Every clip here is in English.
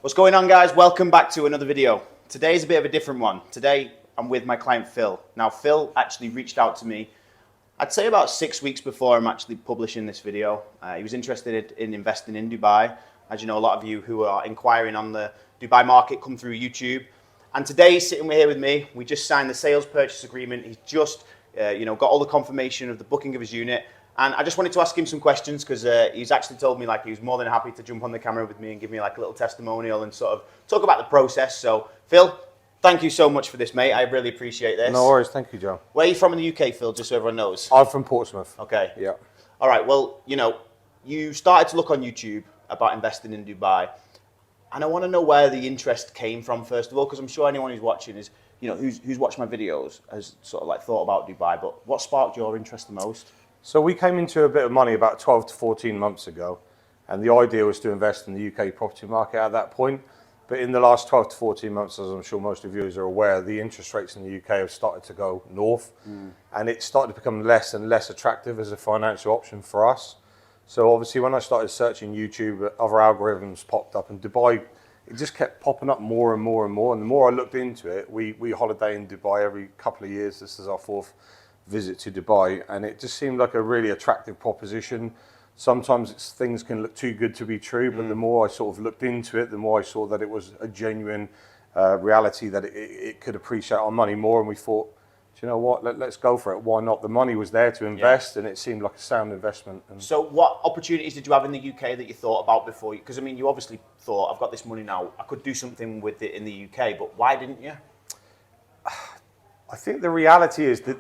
What's going on, guys? Welcome back to another video. Today's a bit of a different one. Today I'm with my client Phil. Now Phil actually reached out to me, I'd say about 6 weeks before I'm actually publishing this video. He was interested in investing in Dubai. As you know, a lot of you who are inquiring on the Dubai market come through YouTube. And today he's sitting here with me. We just signed the sales purchase agreement. He's just got all the confirmation of the booking of his unit. And I just wanted to ask him some questions because he's actually told me he was more than happy to jump on the camera with me and give me a little testimonial and sort of talk about the process. So Phil, thank you so much for this, mate. I really appreciate this. No worries, thank you, Joe. Where are you from in the UK, Phil, just so everyone knows? I'm from Portsmouth. Okay. Yeah. All right, well, you started to look on YouTube about investing in Dubai. And I want to know where the interest came from, first of all, because I'm sure anyone who's watching is, who's watched my videos has sort of thought about Dubai. But what sparked your interest the most? So we came into a bit of money about 12 to 14 months ago, and the idea was to invest in the UK property market at that point. But in the last 12 to 14 months, as I'm sure most of you are aware, the interest rates in the UK have started to go north, and it started to become less and less attractive as a financial option for us. So obviously when I started searching YouTube, other algorithms popped up, and Dubai, it just kept popping up more and more and more. And the more I looked into it, we holiday in Dubai every couple of years. This is our fourth visit to Dubai, and it just seemed like a really attractive proposition. Sometimes things can look too good to be true, but the more I sort of looked into it, the more I saw that it was a genuine reality, that it could appreciate our money more. And we thought, do you know what, let's go for it. Why not? The money was there to invest, and it seemed like a sound investment. And so what opportunities did you have in the UK that you thought about before? Because, I mean, you obviously thought, I've got this money now, I could do something with it in the UK, but why didn't you? I think the reality is that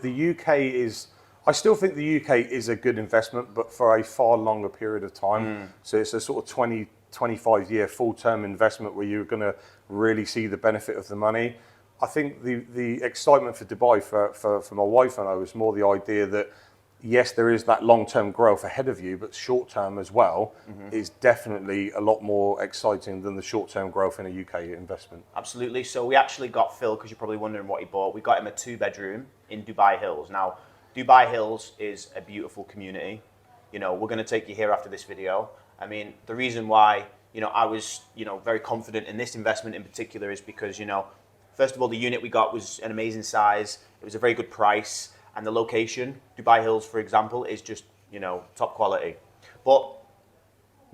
I still think the UK is a good investment, but for a far longer period of time. So it's a sort of 20, 25 year full-term investment where you're going to really see the benefit of the money. I think the excitement for Dubai for my wife and I was more the idea that, yes, there is that long-term growth ahead of you, but short-term as well is definitely a lot more exciting than the short-term growth in a UK investment. Absolutely. So we actually got Phil, because you're probably wondering what he bought. We got him a 2-bedroom in Dubai Hills. Now, Dubai Hills is a beautiful community. We're going to take you here after this video. I mean, the reason why, I was, very confident in this investment in particular is because, first of all, the unit we got was an amazing size. It was a very good price. And the location, Dubai Hills, for example, is just, top quality. But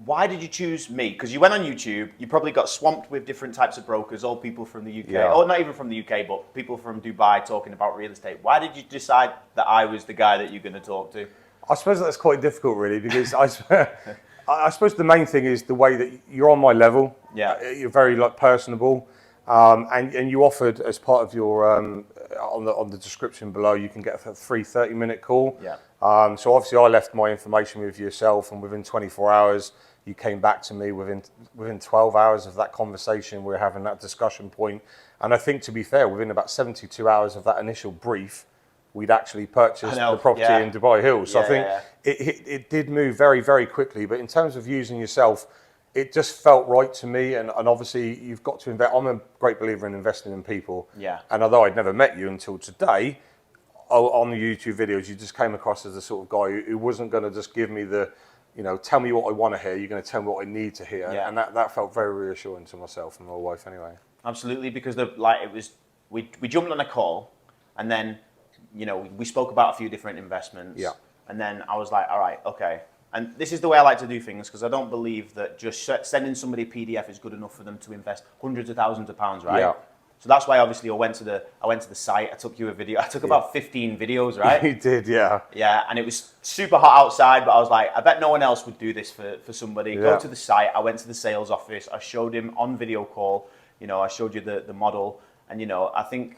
why did you choose me? Because you went on YouTube, you probably got swamped with different types of brokers, all people from the UK, or not even from the UK, but people from Dubai talking about real estate. Why did you decide that I was the guy that you're going to talk to? I suppose that's quite difficult, really, because I suppose the main thing is the way that you're on my level. Yeah. You're very personable. And you offered, as part of your on the description below, you can get a free 30-minute call. Yeah. So obviously I left my information with yourself, and within 24 hours you came back to me. Within 12 hours of that conversation, we were having that discussion point. And I think, to be fair, within about 72 hours of that initial brief, we'd actually purchased the property in Dubai Hills. So I think it did move very, very quickly. But in terms of using yourself, it just felt right to me, and obviously you've got to invest. I'm a great believer in investing in people. Yeah. And although I'd never met you until today, on the YouTube videos, you just came across as the sort of guy who wasn't going to just give me tell me what I want to hear. You're going to tell me what I need to hear. Yeah. And that felt very reassuring to myself and my wife anyway. Absolutely, because we jumped on a call, and then, we spoke about a few different investments. Yeah. And then I was like, all right, okay. And this is the way I like to do things, because I don't believe that just sending somebody a PDF is good enough for them to invest hundreds of thousands of pounds, right? Yeah. So that's why obviously I went to the site. I took you a video. I took about 15 videos, right? You did, yeah. Yeah, and it was super hot outside, but I was like, I bet no one else would do this for somebody. Yeah. Go to the site. I went to the sales office. I showed him on video call. I showed you the model, and I think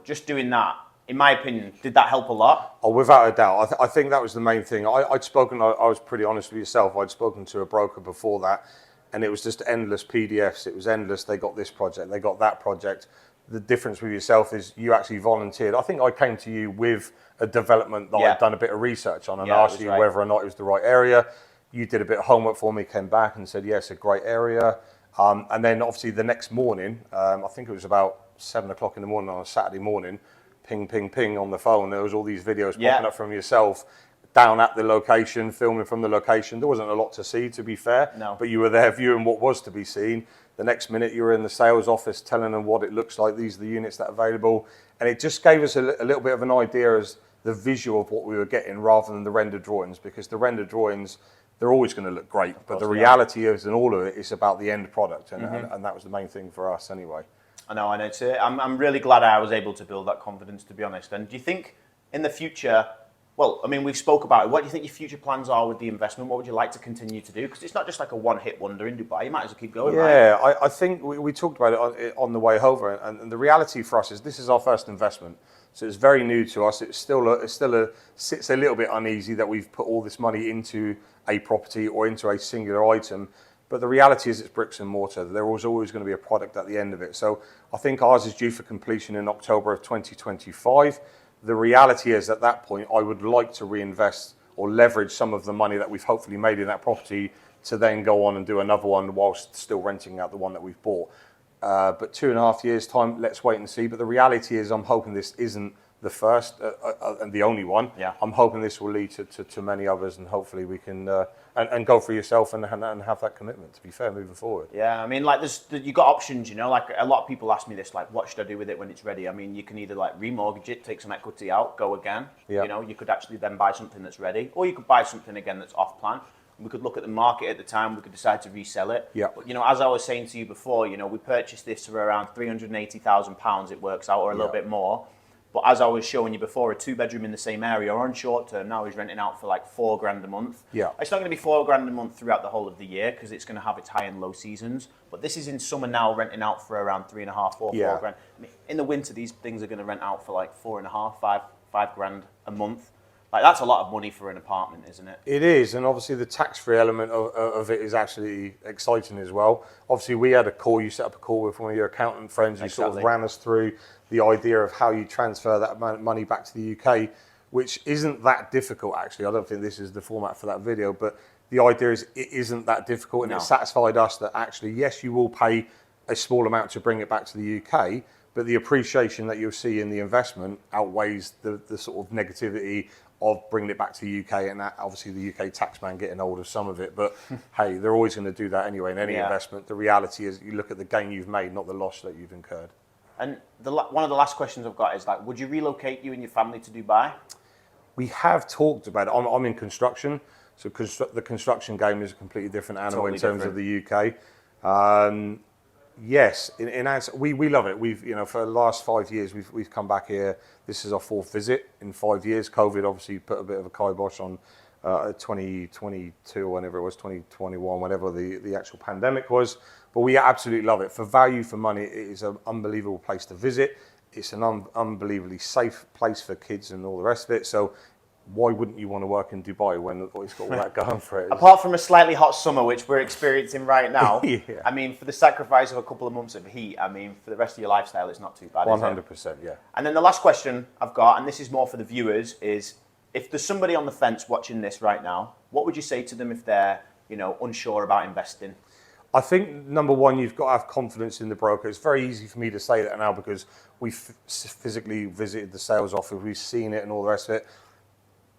just doing that, in my opinion, did that help a lot? Oh, without a doubt. I think that was the main thing. I was pretty honest with yourself. I'd spoken to a broker before that, and it was just endless PDFs. It was endless. They got this project, they got that project. The difference with yourself is you actually volunteered. I think I came to you with a development that I'd done a bit of research on, and asked you whether or not it was the right area. You did a bit of homework for me, came back and said, yes, a great area. And then obviously the next morning, I think it was about 7 o'clock in the morning on a Saturday morning, ping, ping, ping on the phone. There was all these videos popping up from yourself down at the location, filming from the location. There wasn't a lot to see, to be fair, No. but you were there viewing what was to be seen. The next minute you're in the sales office telling them what it looks like. These are the units that are available. And it just gave us a little bit of an idea as the visual of what we were getting rather than the rendered drawings, because the rendered drawings, they're always going to look great. But the reality is, in all of it, it's about the end product. And that was the main thing for us anyway. I know, and I'm really glad I was able to build that confidence, to be honest. And do you think in the future, well, I mean, we've spoke about it. What do you think your future plans are with the investment? What would you like to continue to do? Because it's not just like a one-hit wonder in Dubai. You might as well keep going, right? Yeah, I think we talked about it on the way over, and the reality for us is this is our first investment. So it's very new to us. It's still sits a little bit uneasy that we've put all this money into a property or into a singular item. But the reality is it's bricks and mortar. There was always going to be a product at the end of it. So I think ours is due for completion in October of 2025. The reality is at that point, I would like to reinvest or leverage some of the money that we've hopefully made in that property to then go on and do another one whilst still renting out the one that we've bought. But 2.5 years time, let's wait and see. But the reality is I'm hoping this isn't the first and the only one. Yeah. I'm hoping this will lead to many others, and hopefully we can and go for yourself and have that commitment, to be fair, moving forward. Yeah, I mean, like, you got options, you know, like a lot of people ask me this, like, what should I do with it when it's ready? I mean, you can either like remortgage it, take some equity out, go again. Yeah. You know, you could actually then buy something that's ready, or you could buy something again that's off plan. We could look at the market at the time. We could decide to resell it. Yeah. But, you know, as I was saying to you before, you know, we purchased this for around £380,000. It works out, or a little bit more. But as I was showing you before, a 2-bedroom in the same area, or on short term now, is renting out for like £4,000 a month. Yeah. It's not going to be £4,000 a month throughout the whole of the year because it's going to have its high and low seasons. But this is in summer now, renting out for around 3.5, 4 grand. I mean, in the winter, these things are going to rent out for like 4.5, 5 grand a month. Like, that's a lot of money for an apartment, isn't it? It is, and obviously the tax-free element of it is actually exciting as well. Obviously, we had a call, you set up a call with one of your accountant friends who sort of ran us through the idea of how you transfer that money back to the UK, which isn't that difficult, actually. I don't think this is the format for that video, but the idea is it isn't that difficult, and it satisfied us that actually, yes, you will pay a small amount to bring it back to the UK, but the appreciation that you'll see in the investment outweighs the sort of negativity of bringing it back to the UK, and that obviously the UK taxman getting hold of some of it. But hey, they're always going to do that anyway in any investment. The reality is you look at the gain you've made, not the loss that you've incurred. And one of the last questions I've got is, like, would you relocate you and your family to Dubai? We have talked about it. I'm in construction, so the construction game is a completely different animal in terms of the UK. Yes, we love it. We've, you know, for the last 5 years we've come back here. This is our 4th visit in 5 years. COVID obviously put a bit of a kibosh on 2022 or whenever it was, 2021, whatever the actual pandemic was. But we absolutely love it. For value for money, it is an unbelievable place to visit. It's an unbelievably safe place for kids and all the rest of it. So why wouldn't you want to work in Dubai when it's got all that going for it? Apart from a slightly hot summer, which we're experiencing right now, Yeah. I mean, for the sacrifice of a couple of months of heat, I mean, for the rest of your lifestyle, it's not too bad, is it? 100%, yeah. And then the last question I've got, and this is more for the viewers, is if there's somebody on the fence watching this right now, what would you say to them if they're, you know, unsure about investing? I think, number one, you've got to have confidence in the broker. It's very easy for me to say that now because we've physically visited the sales office, we've seen it and all the rest of it.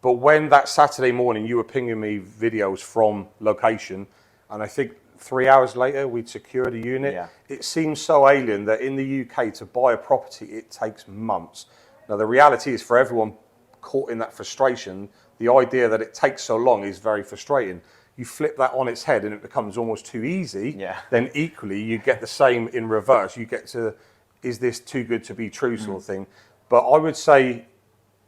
But when that Saturday morning you were pinging me videos from location, and I think 3 hours later we'd secured a unit, it seems so alien that in the UK to buy a property, it takes months. Now, the reality is for everyone caught in that frustration, the idea that it takes so long is very frustrating. You flip that on its head and it becomes almost too easy, then equally you get the same in reverse. You get to, is this too good to be true sort of thing. But I would say,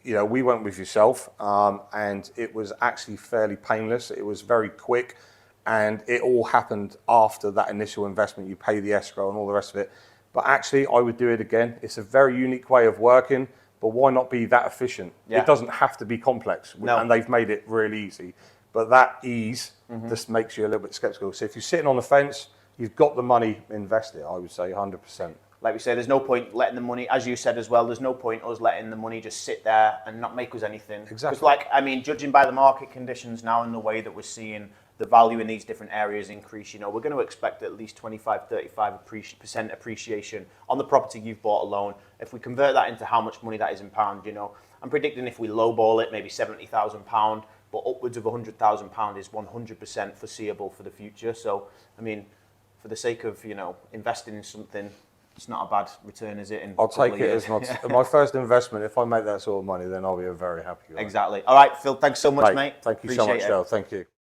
you know, we went with yourself and it was actually fairly painless. It was very quick and it all happened after that initial investment. You pay the escrow and all the rest of it. But actually, I would do it again. It's a very unique way of working, but why not be that efficient? It doesn't have to be complex, and they've made it really easy. But that ease just makes you a little bit skeptical. So if you're sitting on the fence, you've got the money, invest it, I would say 100%. Like we say, there's no point letting the money, as you said as well, there's no point us letting the money just sit there and not make us anything. Exactly. Because, like, I mean, judging by the market conditions now and the way that we're seeing the value in these different areas increase, you know, we're going to expect at least 25, 35% appreciation on the property you've bought alone. If we convert that into how much money that is in pound, you know, I'm predicting if we lowball it, maybe £70,000, but upwards of £100,000 is 100% foreseeable for the future. So, I mean, for the sake of, investing in something, it's not a bad return, is it? In a I'll couple take of it years? as my first investment. If I make that sort of money, then I'll be a very happy guy. Exactly. All right, Phil, thanks so much, mate. Thank you so Appreciate much, it. Dale. Thank you.